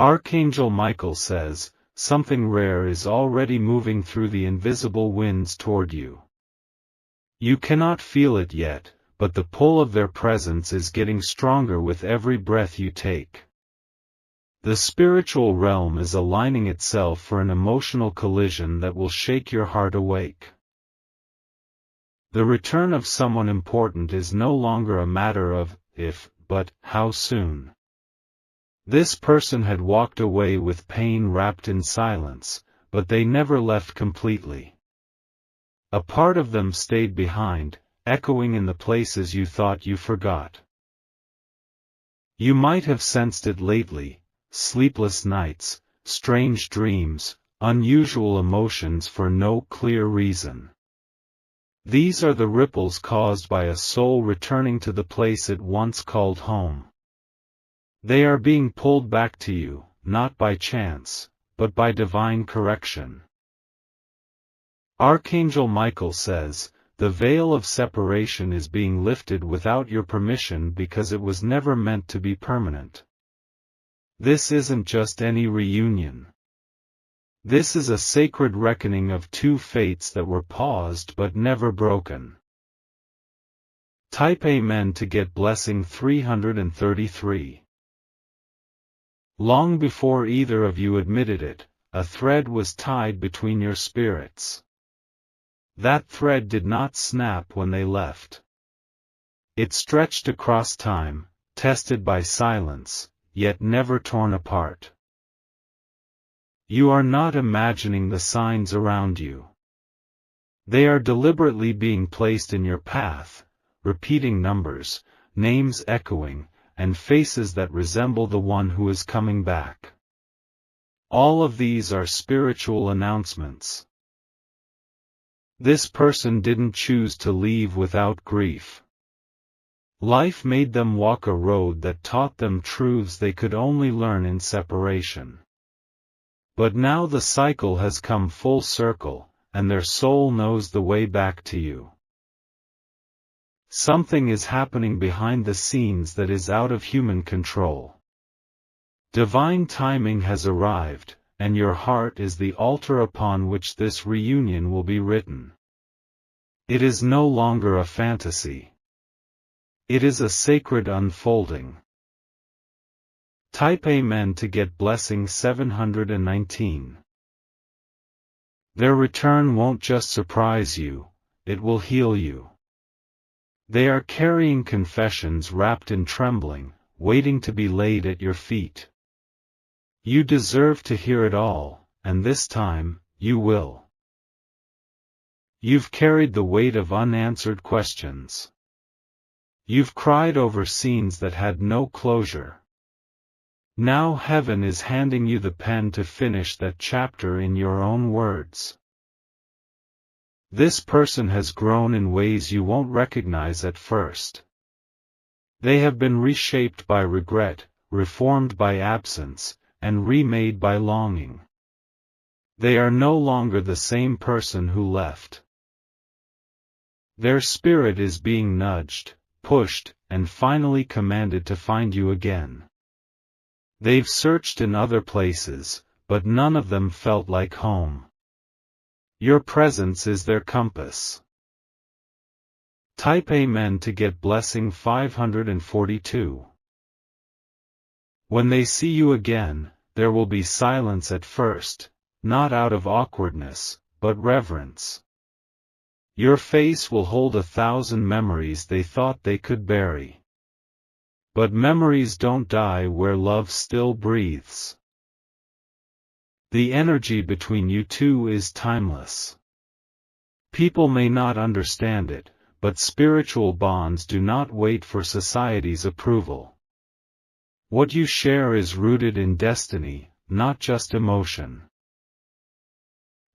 Archangel Michael says, something rare is already moving through the invisible winds toward you. You cannot feel it yet, but the pull of their presence is getting stronger with every breath you take. The spiritual realm is aligning itself for an emotional collision that will shake your heart awake. The return of someone important is no longer a matter of if, but how soon. This person had walked away with pain wrapped in silence, but they never left completely. A part of them stayed behind, echoing in the places you thought you forgot. You might have sensed it lately: sleepless nights, strange dreams, unusual emotions for no clear reason. These are the ripples caused by a soul returning to the place it once called home. They are being pulled back to you, not by chance, but by divine correction. Archangel Michael says, the veil of separation is being lifted without your permission because it was never meant to be permanent. This isn't just any reunion. This is a sacred reckoning of two fates that were paused but never broken. Type Amen to get blessing 333. Long before either of you admitted it, a thread was tied between your spirits. That thread did not snap when they left. It stretched across time, tested by silence, yet never torn apart. You are not imagining the signs around you. They are deliberately being placed in your path, repeating numbers, names echoing, and faces that resemble the one who is coming back. All of these are spiritual announcements. This person didn't choose to leave without grief. Life made them walk a road that taught them truths they could only learn in separation. But now the cycle has come full circle, and their soul knows the way back to you. Something is happening behind the scenes that is out of human control. Divine timing has arrived, and your heart is the altar upon which this reunion will be written. It is no longer a fantasy. It is a sacred unfolding. Type Amen to get blessing 719. Their return won't just surprise you, it will heal you. They are carrying confessions wrapped in trembling, waiting to be laid at your feet. You deserve to hear it all, and this time, you will. You've carried the weight of unanswered questions. You've cried over scenes that had no closure. Now heaven is handing you the pen to finish that chapter in your own words. This person has grown in ways you won't recognize at first. They have been reshaped by regret, reformed by absence, and remade by longing. They are no longer the same person who left. Their spirit is being nudged, pushed, and finally commanded to find you again. They've searched in other places, but none of them felt like home. Your presence is their compass. Type Amen to get blessing 542. When they see you again, there will be silence at first, not out of awkwardness, but reverence. Your face will hold 1,000 memories they thought they could bury. But memories don't die where love still breathes. The energy between you two is timeless. People may not understand it, but spiritual bonds do not wait for society's approval. What you share is rooted in destiny, not just emotion.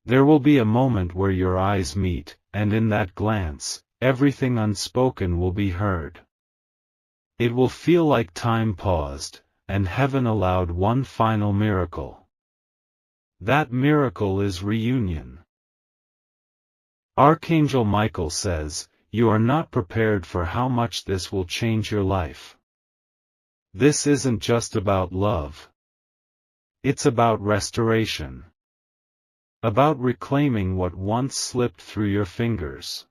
There will be a moment where your eyes meet, and in that glance, everything unspoken will be heard. It will feel like time paused, and heaven allowed one final miracle. That miracle is reunion. Archangel Michael says, you are not prepared for how much this will change your life. This isn't just about love. It's about restoration. About reclaiming what once slipped through your fingers.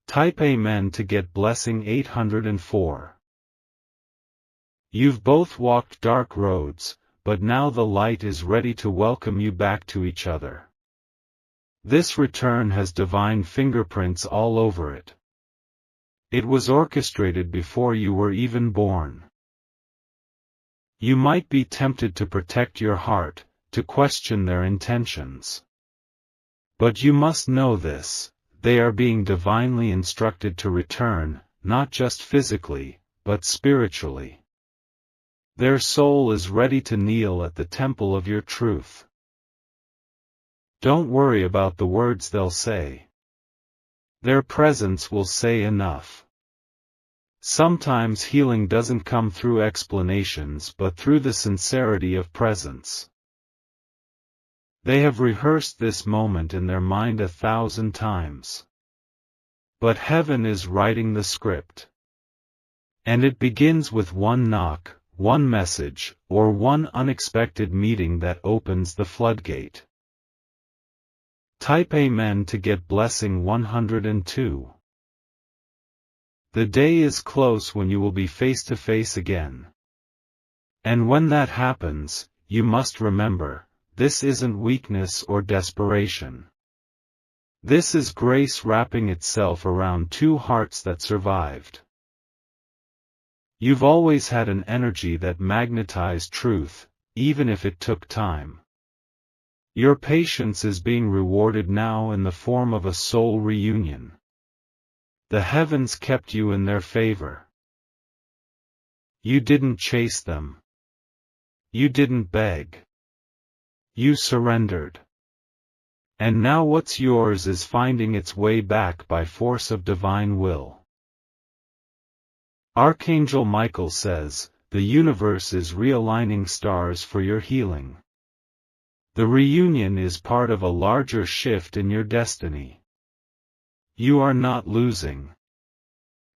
Type Amen to get blessing 804. You've both walked dark roads, but now the light is ready to welcome you back to each other. This return has divine fingerprints all over it. It was orchestrated before you were even born. You might be tempted to protect your heart, to question their intentions. But you must know this, they are being divinely instructed to return, not just physically, but spiritually. Their soul is ready to kneel at the temple of your truth. Don't worry about the words they'll say. Their presence will say enough. Sometimes healing doesn't come through explanations but through the sincerity of presence. They have rehearsed this moment in their mind 1,000 times. But heaven is writing the script. And it begins with one knock, one message, or one unexpected meeting that opens the floodgate. Type Amen to get blessing 102. The day is close when you will be face to face again. And when that happens, you must remember, this isn't weakness or desperation. This is grace wrapping itself around two hearts that survived. You've always had an energy that magnetized truth, even if it took time. Your patience is being rewarded now in the form of a soul reunion. The heavens kept you in their favor. You didn't chase them. You didn't beg. You surrendered. And now what's yours is finding its way back by force of divine will. Archangel Michael says, the universe is realigning stars for your healing. The reunion is part of a larger shift in your destiny. You are not losing.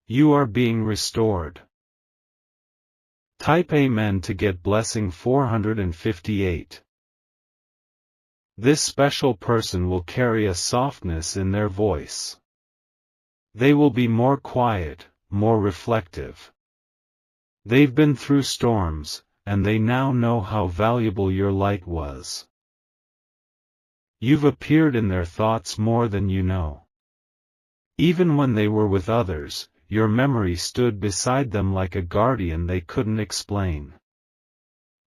You are being restored. Type Amen to get blessing 458. This special person will carry a softness in their voice. They will be more quiet, more reflective. They've been through storms, and they now know how valuable your light was. You've appeared in their thoughts more than you know. Even when they were with others, your memory stood beside them like a guardian they couldn't explain.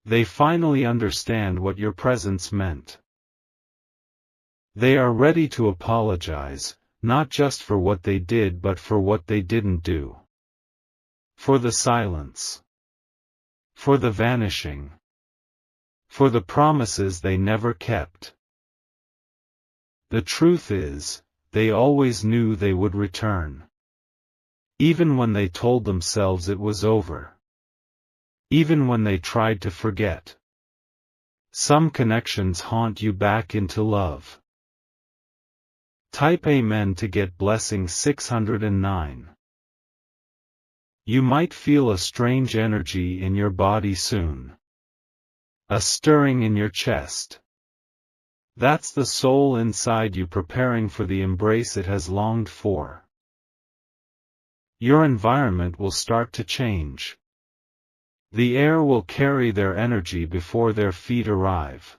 They finally understand what your presence meant. They are ready to apologize, not just for what they did but for what they didn't do. For the silence. For the vanishing. For the promises they never kept. The truth is, they always knew they would return. Even when they told themselves it was over. Even when they tried to forget. Some connections haunt you back into love. Type Amen to get blessing 609. You might feel a strange energy in your body soon. A stirring in your chest. That's the soul inside you preparing for the embrace it has longed for. Your environment will start to change. The air will carry their energy before their feet arrive.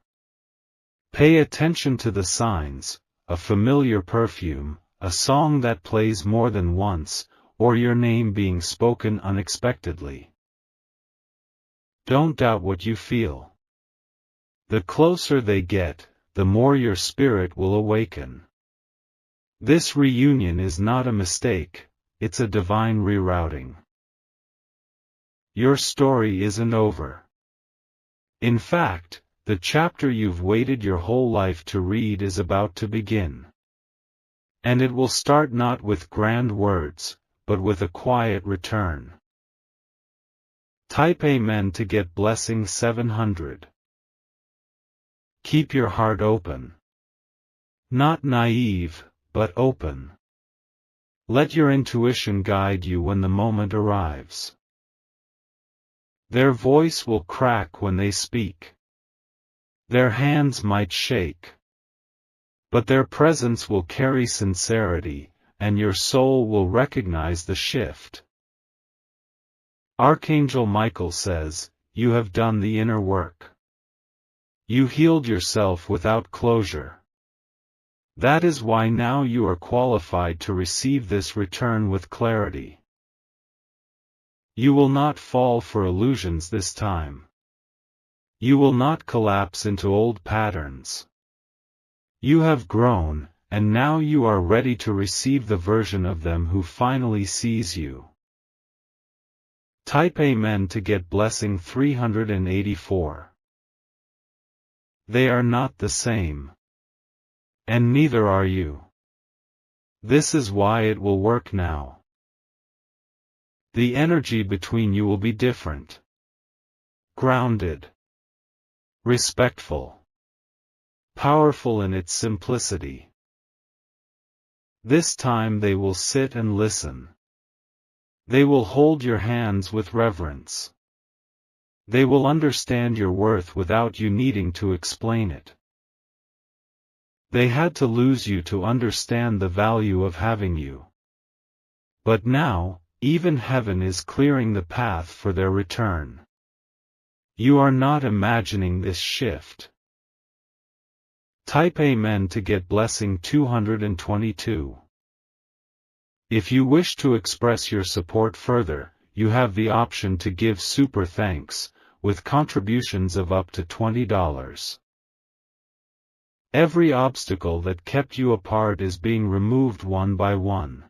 Pay attention to the signs, a familiar perfume, a song that plays more than once, or your name being spoken unexpectedly. Don't doubt what you feel. The closer they get, the more your spirit will awaken. This reunion is not a mistake, it's a divine rerouting. Your story isn't over. In fact, the chapter you've waited your whole life to read is about to begin. And it will start not with grand words, but with a quiet return. Type Amen to get blessing 700. Keep your heart open. Not naive, but open. Let your intuition guide you when the moment arrives. Their voice will crack when they speak. Their hands might shake. But their presence will carry sincerity, and your soul will recognize the shift. Archangel Michael says, "You have done the inner work. You healed yourself without closure. That is why now you are qualified to receive this return with clarity. You will not fall for illusions this time. You will not collapse into old patterns. You have grown, and now you are ready to receive the version of them who finally sees you." Type Amen to get blessing 384. They are not the same. And neither are you. This is why it will work now. The energy between you will be different. Grounded. Respectful. Powerful in its simplicity. This time they will sit and listen. They will hold your hands with reverence. They will understand your worth without you needing to explain it. They had to lose you to understand the value of having you. But now, even heaven is clearing the path for their return. You are not imagining this shift. Type Amen to get blessing 222. If you wish to express your support further, you have the option to give super thanks, with contributions of up to $20. Every obstacle that kept you apart is being removed one by one.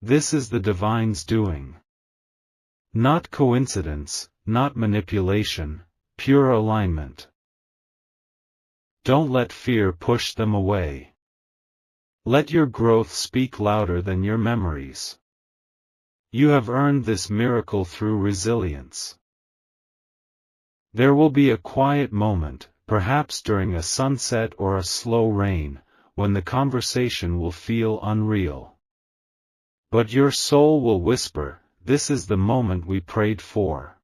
This is the Divine's doing. Not coincidence, not manipulation, pure alignment. Don't let fear push them away. Let your growth speak louder than your memories. You have earned this miracle through resilience. There will be a quiet moment, perhaps during a sunset or a slow rain, when the conversation will feel unreal. But your soul will whisper, "This is the moment we prayed for."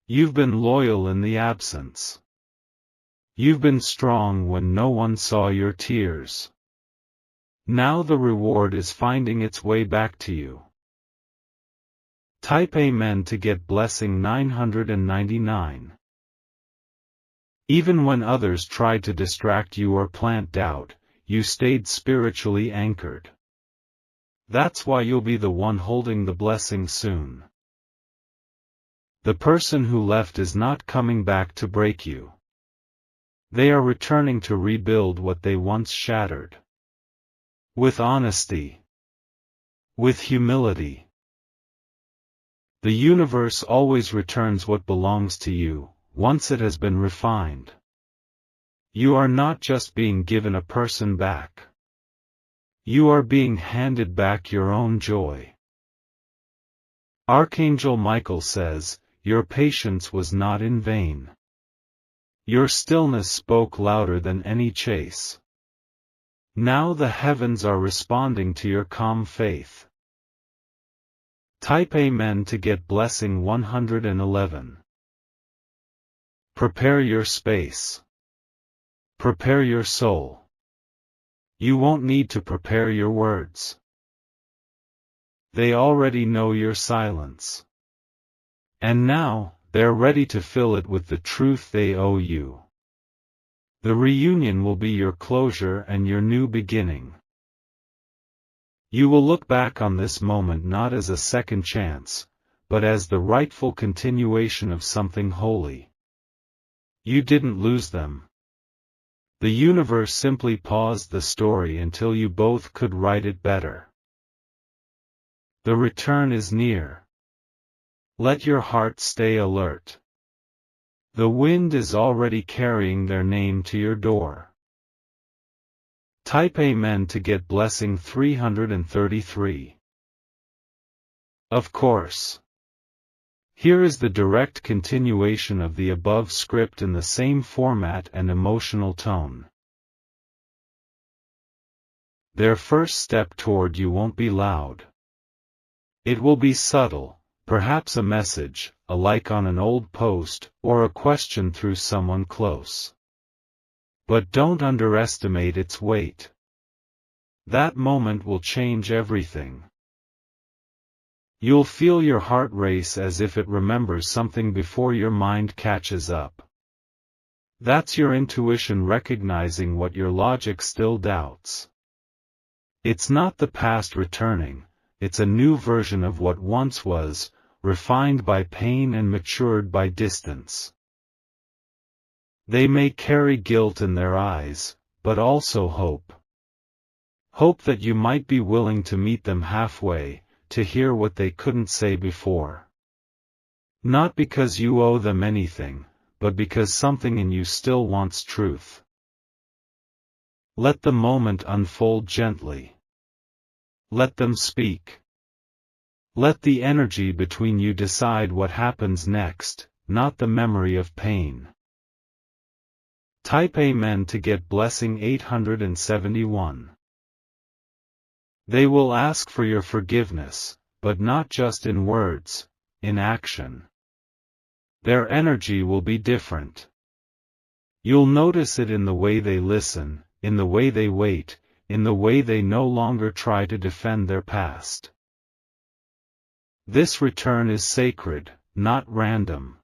You've been loyal in the absence. You've been strong when no one saw your tears. Now the reward is finding its way back to you. Type Amen to get blessing 999. Even when others tried to distract you or plant doubt, you stayed spiritually anchored. That's why you'll be the one holding the blessing soon. The person who left is not coming back to break you. They are returning to rebuild what they once shattered. With honesty. With humility. The universe always returns what belongs to you, once it has been refined. You are not just being given a person back. You are being handed back your own joy. Archangel Michael says, "Your patience was not in vain. Your stillness spoke louder than any chase. Now the heavens are responding to your calm faith." Type Amen to get blessing 111. Prepare your space. Prepare your soul. You won't need to prepare your words. They already know your silence. And now, they're ready to fill it with the truth they owe you. The reunion will be your closure and your new beginning. You will look back on this moment not as a second chance, but as the rightful continuation of something holy. You didn't lose them. The universe simply paused the story until you both could write it better. The return is near. Let your heart stay alert. The wind is already carrying their name to your door. Type Amen to get blessing 333. Of course. Here is the direct continuation of the above script in the same format and emotional tone. Their first step toward you won't be loud. It will be subtle, perhaps a message, a like on an old post, or a question through someone close. But don't underestimate its weight. That moment will change everything. You'll feel your heart race as if it remembers something before your mind catches up. That's your intuition recognizing what your logic still doubts. It's not the past returning, it's a new version of what once was, refined by pain and matured by distance. They may carry guilt in their eyes, but also hope. Hope that you might be willing to meet them halfway, to hear what they couldn't say before. Not because you owe them anything, but because something in you still wants truth. Let the moment unfold gently. Let them speak. Let the energy between you decide what happens next, not the memory of pain. Type Amen to get blessing 871. They will ask for your forgiveness, but not just in words, in action. Their energy will be different. You'll notice it in the way they listen, in the way they wait, in the way they no longer try to defend their past. This return is sacred, not random.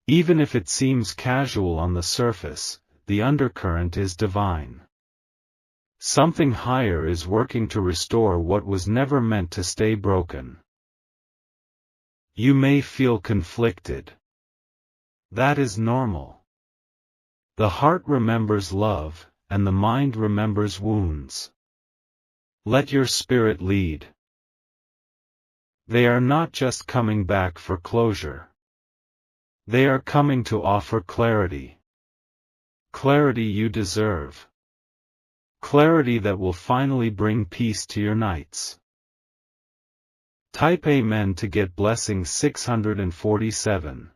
Even if it seems casual on the surface, the undercurrent is divine. Something higher is working to restore what was never meant to stay broken. You may feel conflicted. That is normal. The heart remembers love, and the mind remembers wounds. Let your spirit lead. They are not just coming back for closure. They are coming to offer clarity. Clarity you deserve. Clarity that will finally bring peace to your nights. Type Amen to get blessing 647.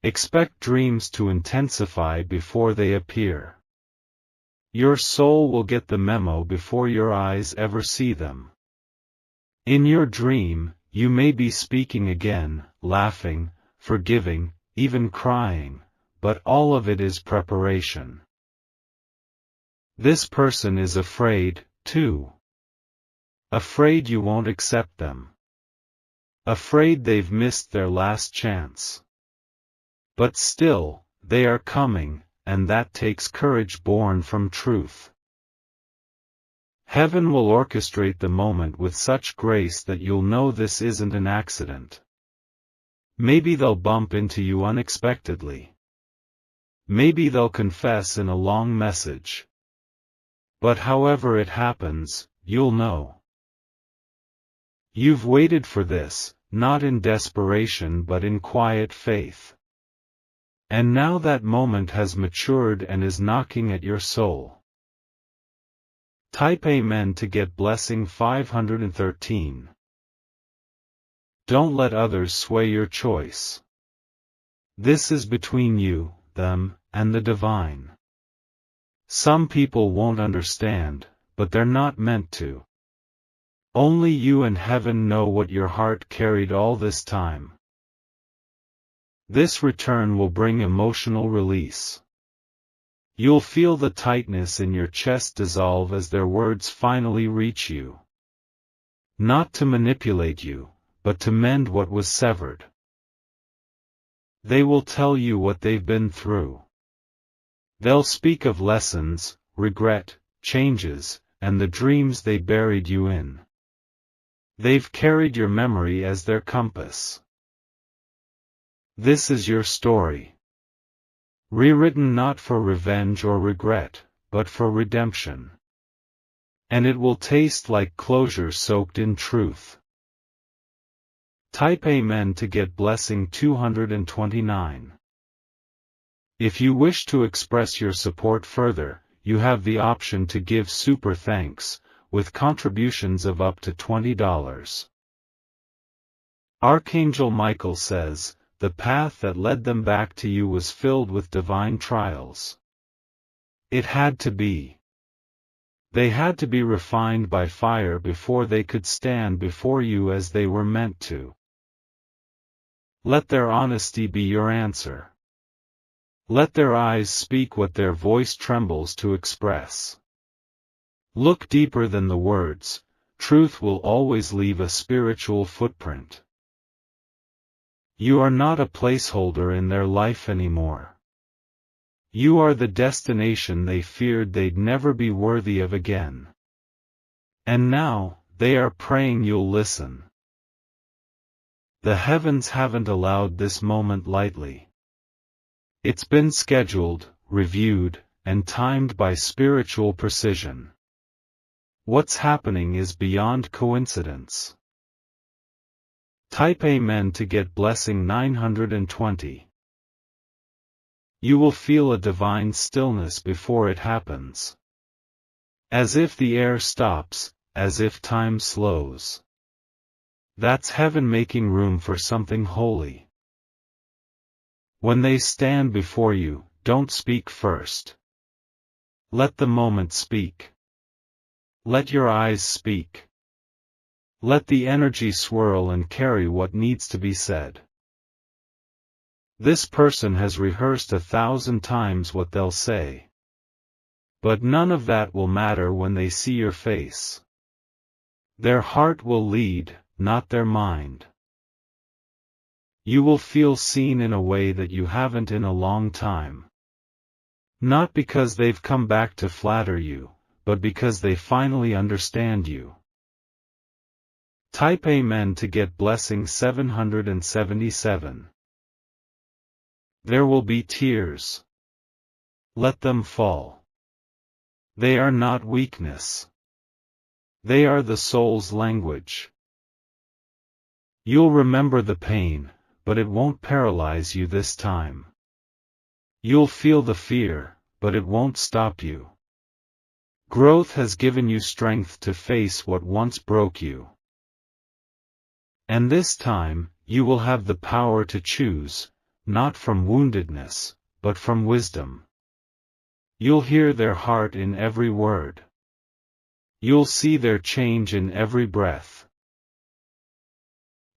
Expect dreams to intensify before they appear. Your soul will get the memo before your eyes ever see them. In your dream, you may be speaking again, laughing, forgiving, even crying, but all of it is preparation. This person is afraid, too. Afraid you won't accept them. Afraid they've missed their last chance. But still, they are coming, and that takes courage born from truth. Heaven will orchestrate the moment with such grace that you'll know this isn't an accident. Maybe they'll bump into you unexpectedly. Maybe they'll confess in a long message. But however it happens, you'll know. You've waited for this, not in desperation but in quiet faith. And now that moment has matured and is knocking at your soul. Type Amen to get blessing 513. Don't let others sway your choice. This is between you, them, and the divine. Some people won't understand, but they're not meant to. Only you and heaven know what your heart carried all this time. This return will bring emotional release. You'll feel the tightness in your chest dissolve as their words finally reach you. Not to manipulate you, but to mend what was severed. They will tell you what they've been through. They'll speak of lessons, regret, changes, and the dreams they buried you in. They've carried your memory as their compass. This is your story. Rewritten not for revenge or regret, but for redemption. And it will taste like closure soaked in truth. Type Amen to get blessing 229. If you wish to express your support further, you have the option to give super thanks, with contributions of up to $20. Archangel Michael says, the path that led them back to you was filled with divine trials. It had to be. They had to be refined by fire before they could stand before you as they were meant to. Let their honesty be your answer. Let their eyes speak what their voice trembles to express. Look deeper than the words. Truth will always leave a spiritual footprint. You are not a placeholder in their life anymore. You are the destination they feared they'd never be worthy of again. And now, they are praying you'll listen. The heavens haven't allowed this moment lightly. It's been scheduled, reviewed, and timed by spiritual precision. What's happening is beyond coincidence. Type Amen to get blessing 920. You will feel a divine stillness before it happens. As if the air stops, as if time slows. That's heaven making room for something holy. When they stand before you, don't speak first. Let the moment speak. Let your eyes speak. Let the energy swirl and carry what needs to be said. This person has rehearsed 1,000 times what they'll say. But none of that will matter when they see your face. Their heart will lead, not their mind. You will feel seen in a way that you haven't in a long time. Not because they've come back to flatter you, but because they finally understand you. Type Amen to get blessing 777. There will be tears. Let them fall. They are not weakness. They are the soul's language. You'll remember the pain, but it won't paralyze you this time. You'll feel the fear, but it won't stop you. Growth has given you strength to face what once broke you. And this time, you will have the power to choose, not from woundedness, but from wisdom. You'll hear their heart in every word. You'll see their change in every breath.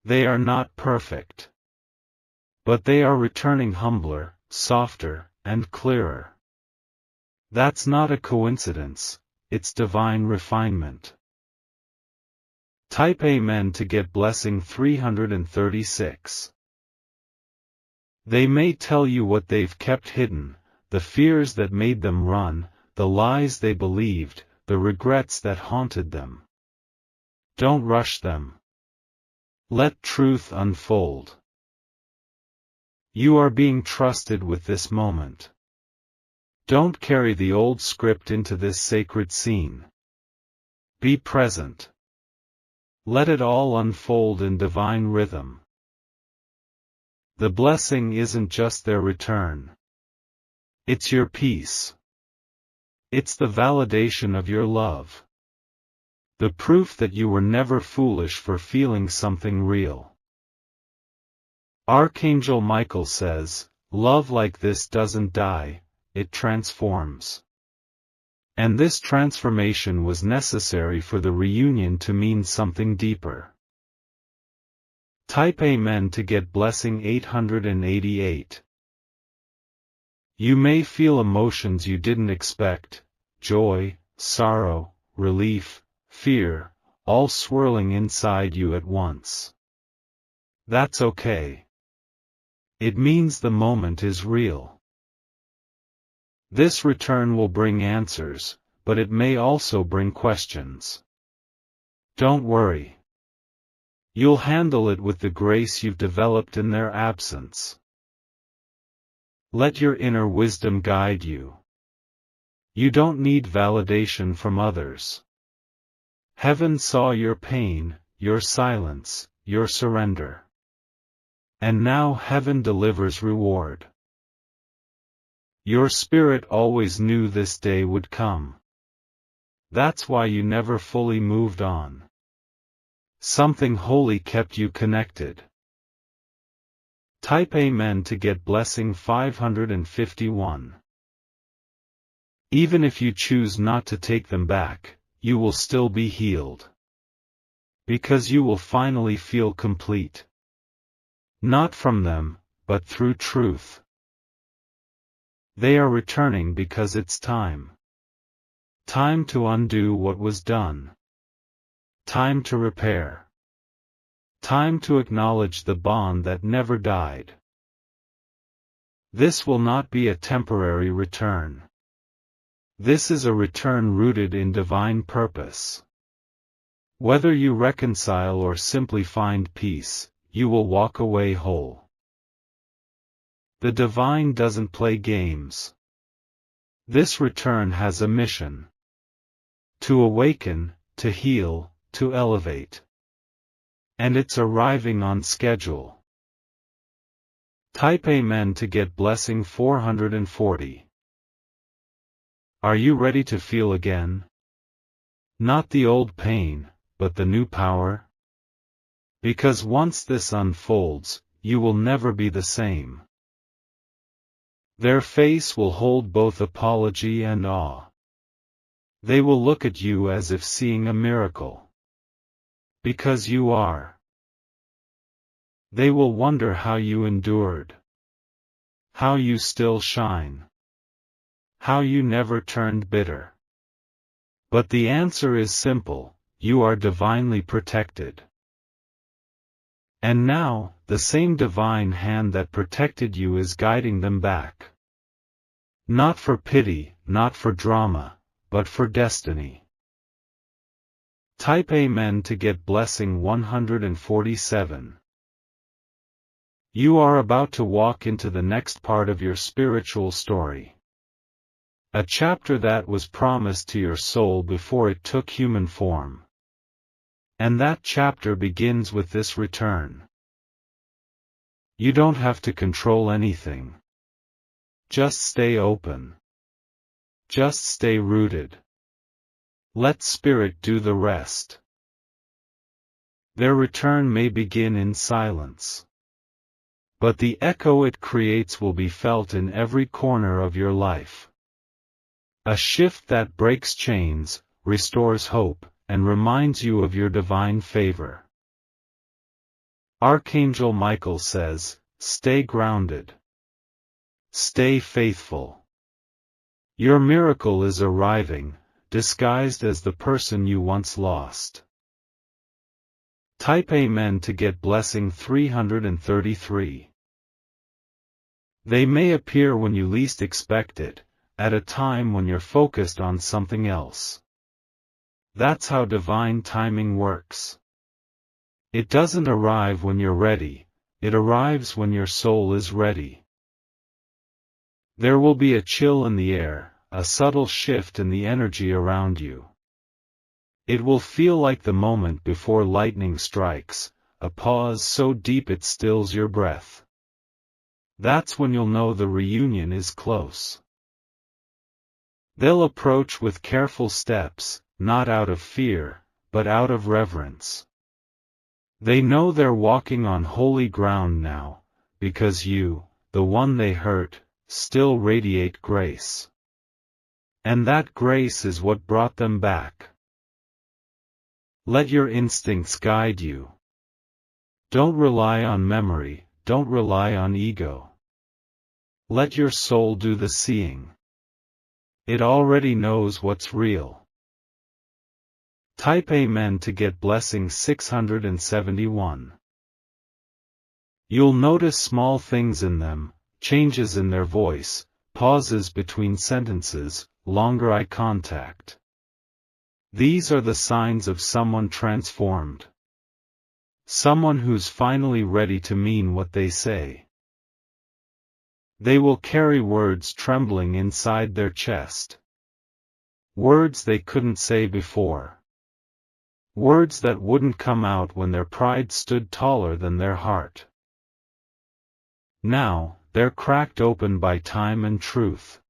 They are not perfect. But they are returning humbler, softer, and clearer. That's not a coincidence, it's divine refinement. Type Amen to get blessing 336. They may tell you what they've kept hidden, the fears that made them run, the lies they believed, the regrets that haunted them. Don't rush them. Let truth unfold. You are being trusted with this moment. Don't carry the old script into this sacred scene. Be present. Let it all unfold in divine rhythm. The blessing isn't just their return. It's your peace. It's the validation of your love. The proof that you were never foolish for feeling something real. Archangel Michael says, love like this doesn't die, it transforms. And this transformation was necessary for the reunion to mean something deeper. Type Amen to get blessing 888. You may feel emotions you didn't expect, joy, sorrow, relief, fear, all swirling inside you at once. That's okay. It means the moment is real. This return will bring answers, but it may also bring questions. Don't worry. You'll handle it with the grace you've developed in their absence. Let your inner wisdom guide you. You don't need validation from others. Heaven saw your pain, your silence, your surrender. And now heaven delivers reward. Your spirit always knew this day would come. That's why you never fully moved on. Something holy kept you connected. Type Amen to get blessing 551. Even if you choose not to take them back, you will still be healed. Because you will finally feel complete. Not from them, but through truth. They are returning because it's time. Time to undo what was done. Time to repair. Time to acknowledge the bond that never died. This will not be a temporary return. This is a return rooted in divine purpose. Whether you reconcile or simply find peace, you will walk away whole. The divine doesn't play games. This return has a mission. To awaken, to heal, to elevate. And it's arriving on schedule. Type Amen to get blessing 440. Are you ready to feel again? Not the old pain, but the new power? Because once this unfolds, you will never be the same. Their face will hold both apology and awe. They will look at you as if seeing a miracle. Because you are. They will wonder how you endured. How you still shine. How you never turned bitter. But the answer is simple, you are divinely protected. And now, the same divine hand that protected you is guiding them back. Not for pity, not for drama, but for destiny. Type Amen to get blessing 147. You are about to walk into the next part of your spiritual story. A chapter that was promised to your soul before it took human form. And that chapter begins with this return. You don't have to control anything. Just stay open. Just stay rooted. Let Spirit do the rest. Their return may begin in silence. But the echo it creates will be felt in every corner of your life. A shift that breaks chains, restores hope, and reminds you of your divine favor. Archangel Michael says, stay grounded. Stay faithful. Your miracle is arriving, disguised as the person you once lost. Type Amen to get blessing 333. They may appear when you least expect it, at a time when you're focused on something else. That's how divine timing works. It doesn't arrive when you're ready, it arrives when your soul is ready. There will be a chill in the air, a subtle shift in the energy around you. It will feel like the moment before lightning strikes, a pause so deep it stills your breath. That's when you'll know the reunion is close. They'll approach with careful steps, not out of fear, but out of reverence. They know they're walking on holy ground now, because you, the one they hurt, still radiate grace. And that grace is what brought them back. Let your instincts guide you. Don't rely on memory, don't rely on ego. Let your soul do the seeing. It already knows what's real. Type Amen to get blessing 671. You'll notice small things in them, changes in their voice, pauses between sentences, longer eye contact. These are the signs of someone transformed. Someone who's finally ready to mean what they say. They will carry words trembling inside their chest. Words they couldn't say before. Words that wouldn't come out when their pride stood taller than their heart. Now, they're cracked open by time and truth.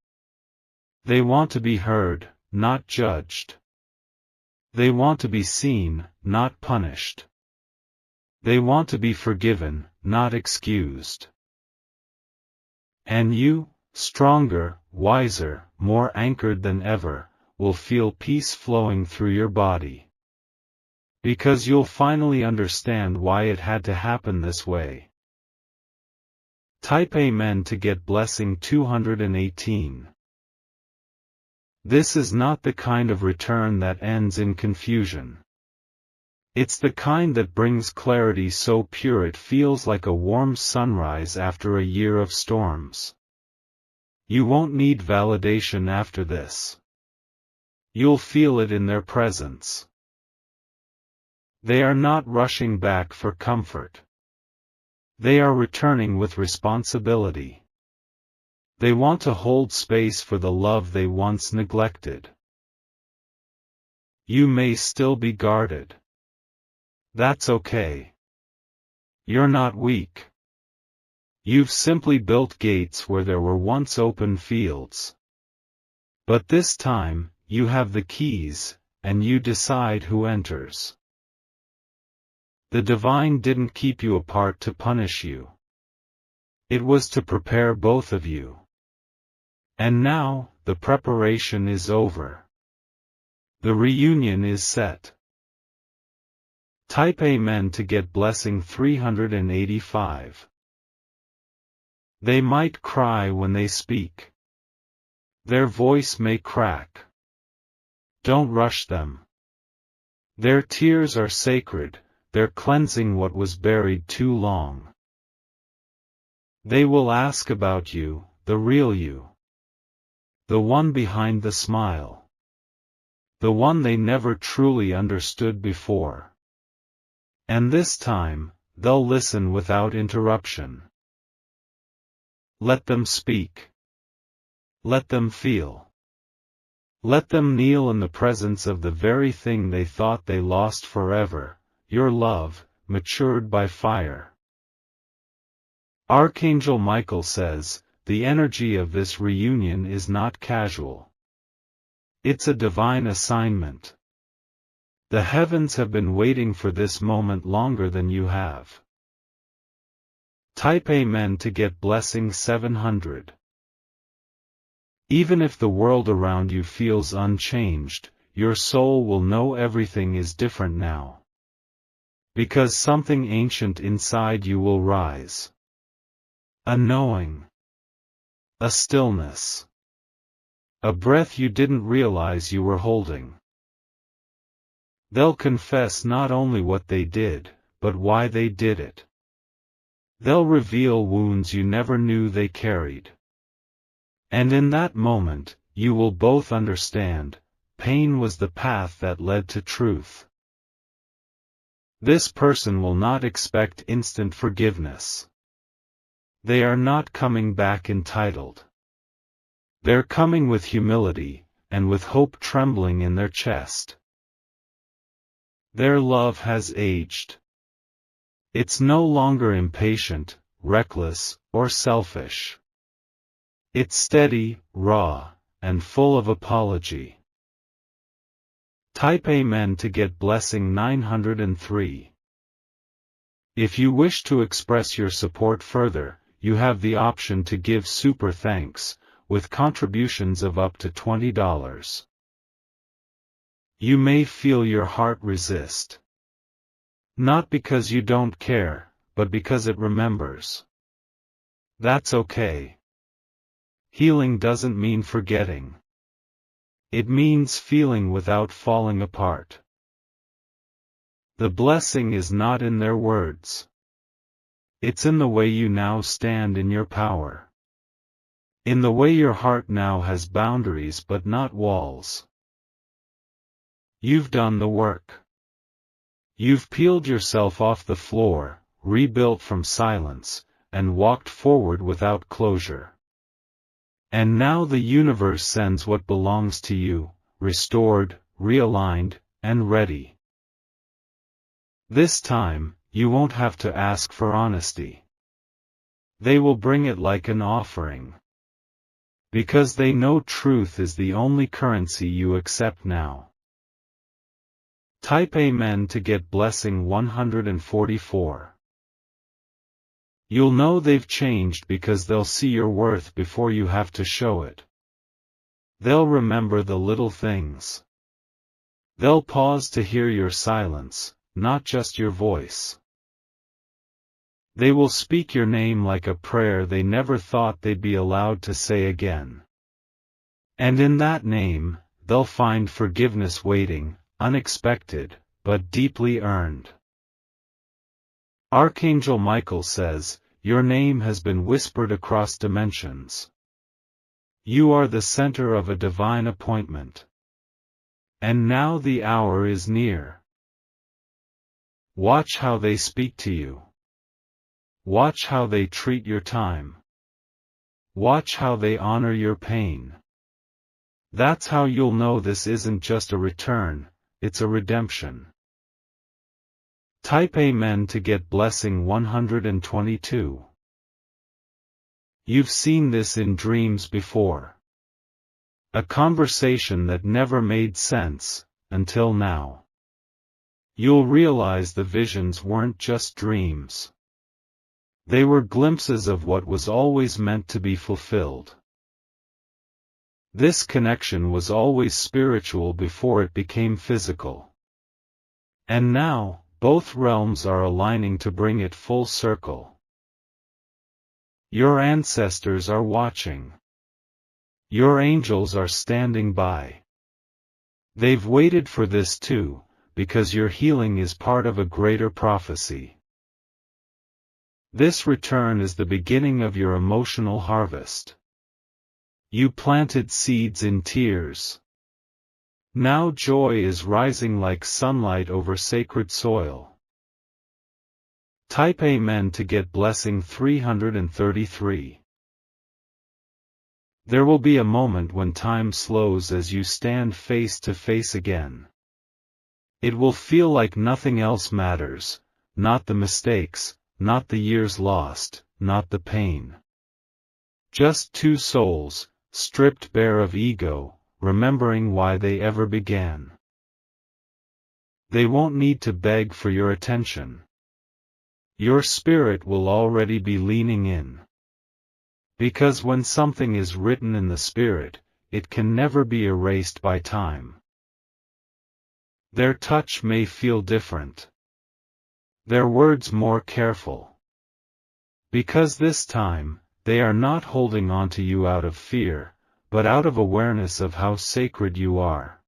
They want to be heard, not judged. They want to be seen, not punished. They want to be forgiven, not excused. And you, stronger, wiser, more anchored than ever, will feel peace flowing through your body. Because you'll finally understand why it had to happen this way. Type Amen to get blessing 218. This is not the kind of return that ends in confusion. It's the kind that brings clarity so pure it feels like a warm sunrise after a year of storms. You won't need validation after this. You'll feel it in their presence. They are not rushing back for comfort. They are returning with responsibility. They want to hold space for the love they once neglected. You may still be guarded. That's okay. You're not weak. You've simply built gates where there were once open fields. But this time, you have the keys, and you decide who enters. The divine didn't keep you apart to punish you. It was to prepare both of you. And now, the preparation is over. The reunion is set. Type Amen to get blessing 385. They might cry when they speak. Their voice may crack. Don't rush them. Their tears are sacred, they're cleansing what was buried too long. They will ask about you, the real you. The one behind the smile. The one they never truly understood before. And this time, they'll listen without interruption. Let them speak. Let them feel. Let them kneel in the presence of the very thing they thought they lost forever, your love, matured by fire. Archangel Michael says, the energy of this reunion is not casual. It's a divine assignment. The heavens have been waiting for this moment longer than you have. Type Amen to get blessing 700. Even if the world around you feels unchanged, your soul will know everything is different now. Because something ancient inside you will rise. A knowing. A stillness. A breath you didn't realize you were holding. They'll confess not only what they did, but why they did it. They'll reveal wounds you never knew they carried. And in that moment, you will both understand, pain was the path that led to truth. This person will not expect instant forgiveness. They are not coming back entitled. They're coming with humility, and with hope trembling in their chest. Their love has aged. It's no longer impatient, reckless, or selfish. It's steady, raw, and full of apology. Type Amen to get blessing 903. If you wish to express your support further, you have the option to give super thanks, with contributions of up to $20. You may feel your heart resist. Not because you don't care, but because it remembers. That's okay. Healing doesn't mean forgetting. It means feeling without falling apart. The blessing is not in their words. It's in the way you now stand in your power. In the way your heart now has boundaries but not walls. You've done the work. You've peeled yourself off the floor, rebuilt from silence, and walked forward without closure. And now the universe sends what belongs to you, restored, realigned, and ready. This time, you won't have to ask for honesty. They will bring it like an offering. Because they know truth is the only currency you accept now. Type Amen to get blessing 144. You'll know they've changed because they'll see your worth before you have to show it. They'll remember the little things. They'll pause to hear your silence, not just your voice. They will speak your name like a prayer they never thought they'd be allowed to say again. And in that name, they'll find forgiveness waiting, unexpected, but deeply earned. Archangel Michael says, your name has been whispered across dimensions. You are the center of a divine appointment. And now the hour is near. Watch how they speak to you. Watch how they treat your time. Watch how they honor your pain. That's how you'll know this isn't just a return, it's a redemption. Type Amen to get blessing 122. You've seen this in dreams before. A conversation that never made sense, until now. You'll realize the visions weren't just dreams. They were glimpses of what was always meant to be fulfilled. This connection was always spiritual before it became physical. And now, both realms are aligning to bring it full circle. Your ancestors are watching. Your angels are standing by. They've waited for this too, because your healing is part of a greater prophecy. This return is the beginning of your emotional harvest. You planted seeds in tears. Now joy is rising like sunlight over sacred soil. Type Amen to get blessing 333. There will be a moment when time slows as you stand face to face again. It will feel like nothing else matters, not the mistakes, not the years lost, not the pain. Just two souls, stripped bare of ego, remembering why they ever began. They won't need to beg for your attention. Your spirit will already be leaning in. Because when something is written in the spirit, it can never be erased by time. Their touch may feel different. Their words more careful. Because this time, they are not holding on to you out of fear, but out of awareness of how sacred you are.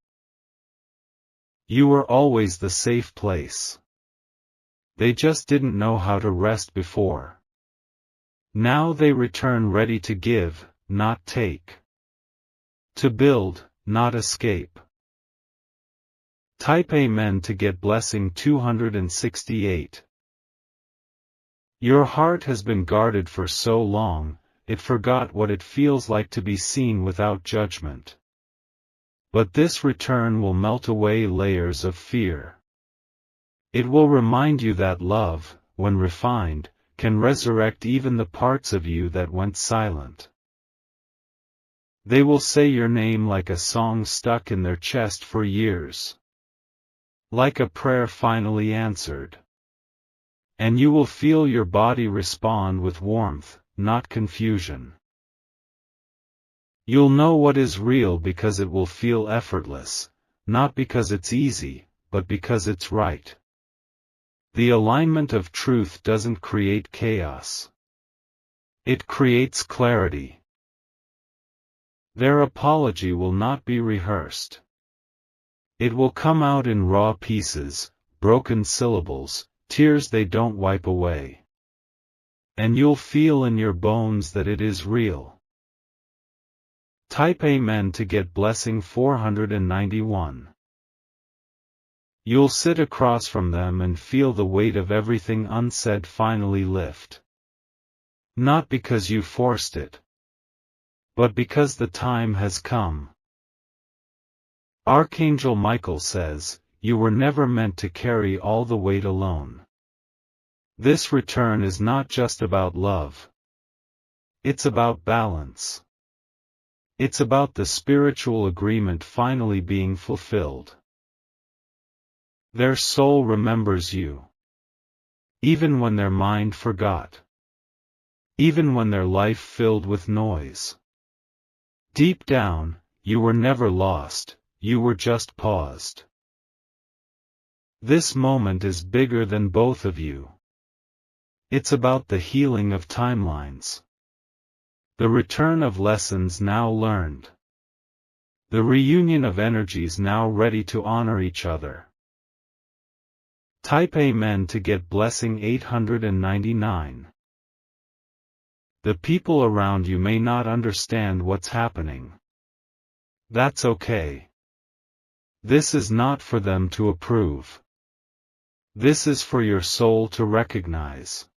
You were always the safe place. They just didn't know how to rest before. Now they return ready to give, not take. To build, not escape. Type Amen to get blessing 268. Your heart has been guarded for so long, it forgot what it feels like to be seen without judgment. But this return will melt away layers of fear. It will remind you that love, when refined, can resurrect even the parts of you that went silent. They will say your name like a song stuck in their chest for years. Like a prayer finally answered. And you will feel your body respond with warmth, not confusion. You'll know what is real because it will feel effortless, not because it's easy, but because it's right. The alignment of truth doesn't create chaos. It creates clarity. Their apology will not be rehearsed. It will come out in raw pieces, broken syllables, tears they don't wipe away. And you'll feel in your bones that it is real. Type Amen to get blessing 491. You'll sit across from them and feel the weight of everything unsaid finally lift. Not because you forced it, but because the time has come. Archangel Michael says, you were never meant to carry all the weight alone. This return is not just about love. It's about balance. It's about the spiritual agreement finally being fulfilled. Their soul remembers you. Even when their mind forgot. even when their life filled with noise. Deep down, you were never lost, you were just paused. This moment is bigger than both of you. It's about the healing of timelines. The return of lessons now learned. The reunion of energies now ready to honor each other. Type Amen to get blessing 899. The people around you may not understand what's happening. That's okay. This is not for them to approve. This is for your soul to recognize.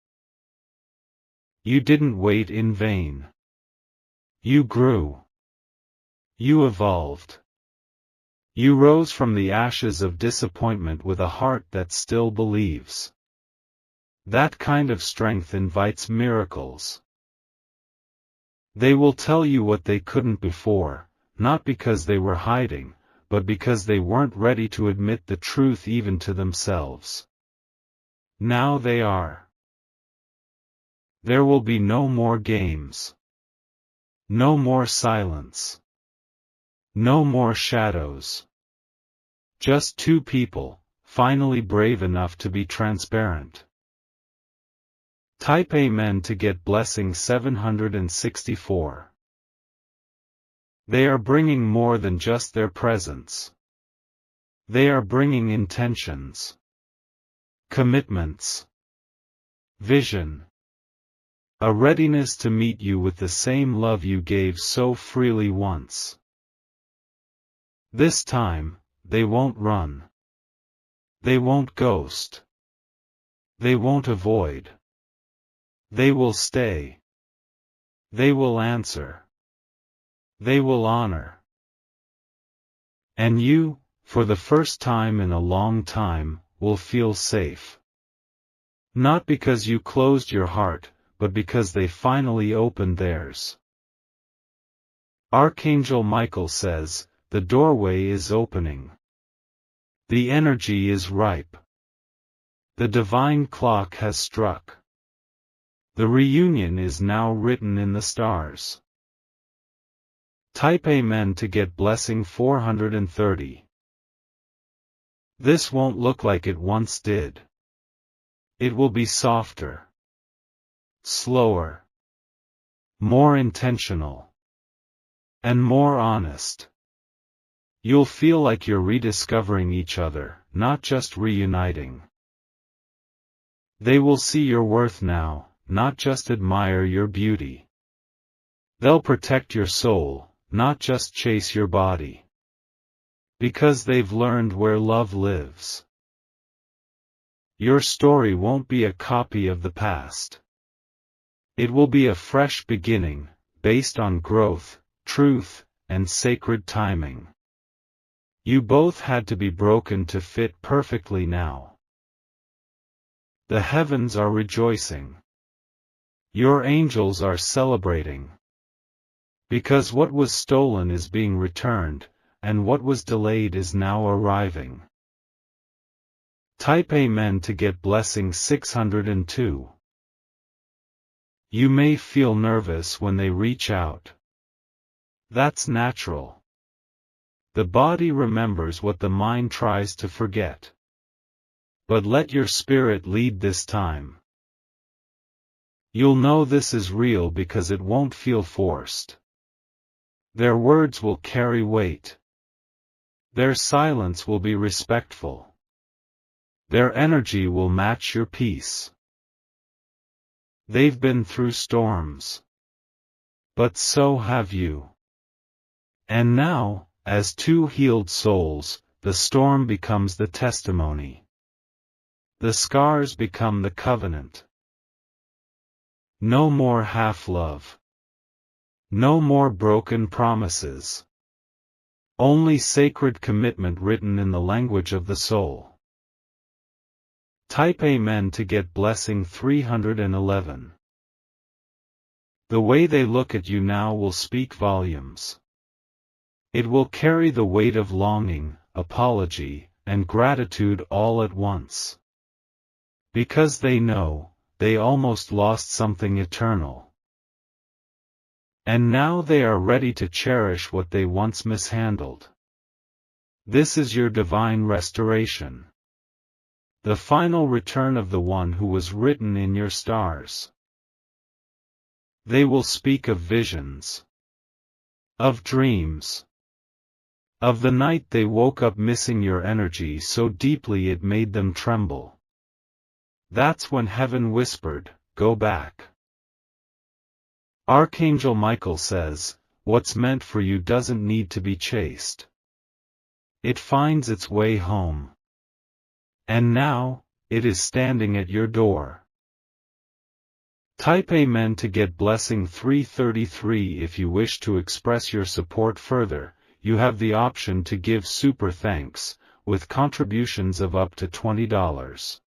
You didn't wait in vain. You grew. You evolved. You rose from the ashes of disappointment with a heart that still believes. That kind of strength invites miracles. They will tell you what they couldn't before, not because they were hiding, but because they weren't ready to admit the truth even to themselves. Now they are. There will be no more games. No more silence. No more shadows. Just two people, finally brave enough to be transparent. Type Amen to get blessing 764. They are bringing more than just their presence. They are bringing intentions, commitments, vision, a readiness to meet you with the same love you gave so freely once. This time, they won't run. They won't ghost. They won't avoid. They will stay. They will answer. They will honor. And you, for the first time in a long time, will feel safe. Not because you closed your heart, but because they finally opened theirs. Archangel Michael says, the doorway is opening. The energy is ripe. The divine clock has struck. The reunion is now written in the stars. Type Amen to get blessing 430. This won't look like it once did. It will be softer, slower, more intentional, and more honest. You'll feel like you're rediscovering each other, not just reuniting. They will see your worth now, not just admire your beauty. They'll protect your soul, not just chase your body. Because they've learned where love lives. Your story won't be a copy of the past. It will be a fresh beginning, based on growth, truth, and sacred timing. You both had to be broken to fit perfectly now. The heavens are rejoicing. Your angels are celebrating. Because what was stolen is being returned, and what was delayed is now arriving. Type Amen to get blessing 602. You may feel nervous when they reach out. That's natural. The body remembers what the mind tries to forget. But let your spirit lead this time. You'll know this is real because it won't feel forced. Their words will carry weight. Their silence will be respectful. Their energy will match your peace. They've been through storms. But so have you. And now, as two healed souls, the storm becomes the testimony. The scars become the covenant. No more half-love. No more broken promises. Only sacred commitment written in the language of the soul. Type Amen to get blessing 311. The way they look at you now will speak volumes. It will carry the weight of longing, apology, and gratitude all at once. Because they know, they almost lost something eternal. And now they are ready to cherish what they once mishandled. This is your divine restoration. The final return of the one who was written in your stars. They will speak of visions, of dreams, of the night they woke up missing your energy so deeply it made them tremble. That's when heaven whispered, "Go back." Archangel Michael says, "What's meant for you doesn't need to be chased. It finds its way home. And now, it is standing at your door." Type Amen to get blessing 333. If you wish to express your support further, you have the option to give super thanks, with contributions of up to $20.